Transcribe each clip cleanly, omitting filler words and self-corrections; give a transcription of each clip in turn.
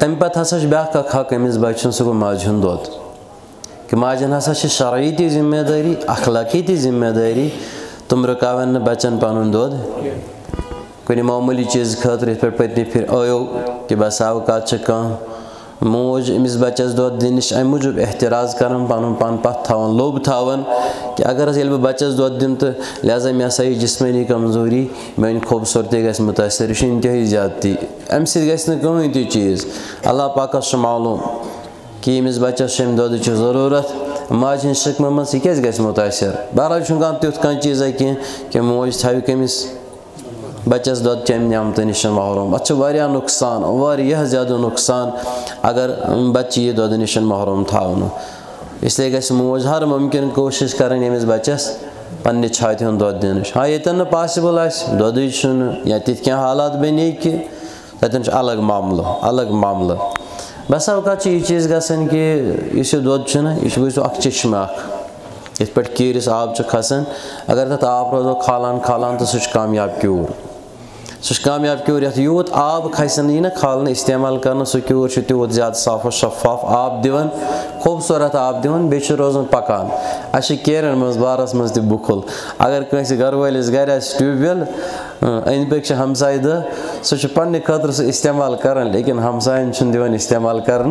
अम पत् हसा ब्याक हक अमिस बच्चन सह गो माज हुंद दोद कि माजन हसा शरई ती जिम्मेदारी अखलाकी ती जिम्मेदारी तुम रुकावन न बच्चन पन दोद कुछ मामूली चीज़ खतर पे पत्नी फिर आयो कि बस आव कत कह मोज अमिस बच्चस दोद दिन नश अम मूजूब एहतराज कर पन पन पथ थावन लोभ थावन कि अगर ये बच्चस दोद दिन तो लिहाजा मे सा जिस्मानी कमजोरी मेन खूबसूरती गस मुतासर यह इंतहाई ज्यादती अम सहन ती चीज़ अल्लाह पाकस मालूम कि अमिस बच्चस दोद ज़रूरत माज हज शिकम मज यह क्या मुतासर बहरहाल तुथ कह चीज़ा कि मोज थविक अमिस बच्चस दोद चम नियामत नश महरूम अत नुकसान वारिया ज़्यादा नुकसान अगर बच्चे यह दोद नश महरूम थावन इसलिए गस मोज हर मुमकिन कोशिश करें अमिस बच्चस पन्ने छाति हुंद दोद दिन हाँ यन पॉसिबल दोद या तिथ क्या हालात बने कि तन अलग मामला बस अवकात यह चीज़ गसन कि इस दोद यह गो चश्मे इथ पे कीरिस आब खसान अगर तथ आब रोजो खालान खालान तो सह कामयाब क्यूर ये यूत आब खसन यह ना खालन इस्तेमाल कर सह क्यूर तूत ज़्यादा साफ और शफाफ आब दिवन खूबसूरत आब दिवन बे रोजान पकान अस केरन मज बारस मज तह बुखल अगर कंस घर वालिस घर ट्यूबवेल अंद पक हमसाय दह सह पन्ने खतर सह इस्तेमाल कर लेकिन हमसायन दिवन इस्तेमाल कर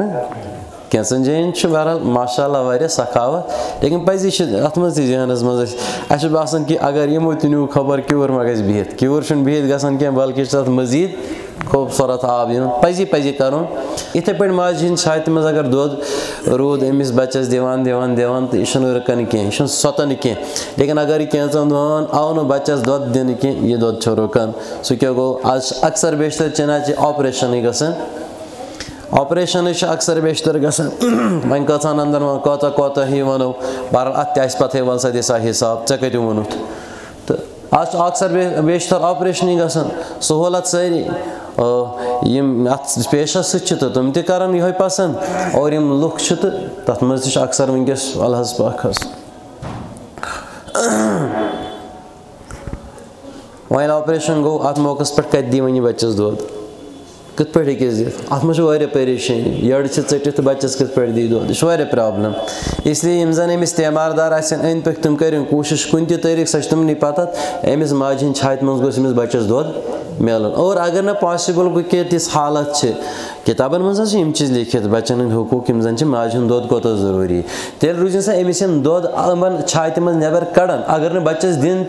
कैंसन जाइन बहरहाल माशाअल्लाह वारिया सखावत लेकिन पजी अत मज जहनस मज अस बसान कि अगर यमो नीव खबर क्यूर मा गस बिहित क्यूर बिहित गसान क्या बल्कि तथ मजीद खूबसूरत आब इन पजी कर इथे पे माज हंद छाति मज अगर दोद रूद अमिस बच्चस दिवान तो यह रुकन कह सोतन कह लेकिन अगर यह कैंचन दोहन आव न बच्चस दोद दिन कह यह दोद रुकन सह क्या गो आज अक्सर बेशतर चना ऑपरेशन गसान ऑपरेशन अक्सर बेशतर गसान वन कथान अंदर कौता ही वनो बहरहाल अत पे वल सा दिसा हिसाब ऐ कत वोनुत तो आज अक्सर बेशतर ऑपरेशन गसान सहूलत सारी पेशस तो तुम तन यह पसंद और यम लुक तो तथ मज अक्सर वनकस अल्लाह पाक वन ऑपरेशन गो अत मौके पे कत दी वन बच्चस दोद कत पे अत मे परेशानी यड़ टित बच्चस कत पे दी दोद यह प्रॉब्लम इसलिए यम जन अमिस तीमारदार अंद पे तुम करें कोशिश कुन तरीक सह तुमन पता अमिस माज हंद छाति मज गोस अमिस बच्चस दोद मिलन और अगर न पॉसिबल गो कि तिस हालत किताबन मज यम चीज़ लिखित बच्चन हंद हकूक यम जन माज हंद दोद कोत ज़रूरी तेल रूजन सा अमिस दोद अमन छाति मज नबर कड़न अगर न बच्चस दिन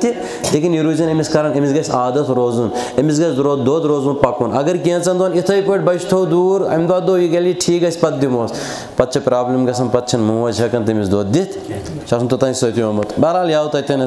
लेकिन यह रूजन अमिस कर अमिस गस आदत रोजुन अमिस गस दोद रोजुन पकुन अगर कैंचन दोन इथे पे बच थो दूर अम दो दो यह गली ठीक गस पे दिमोस पे प्रॉब्लम गसान पे मोज हेकान तमिस दोद दित तोतान सत्योमुत बहरहाल याव तन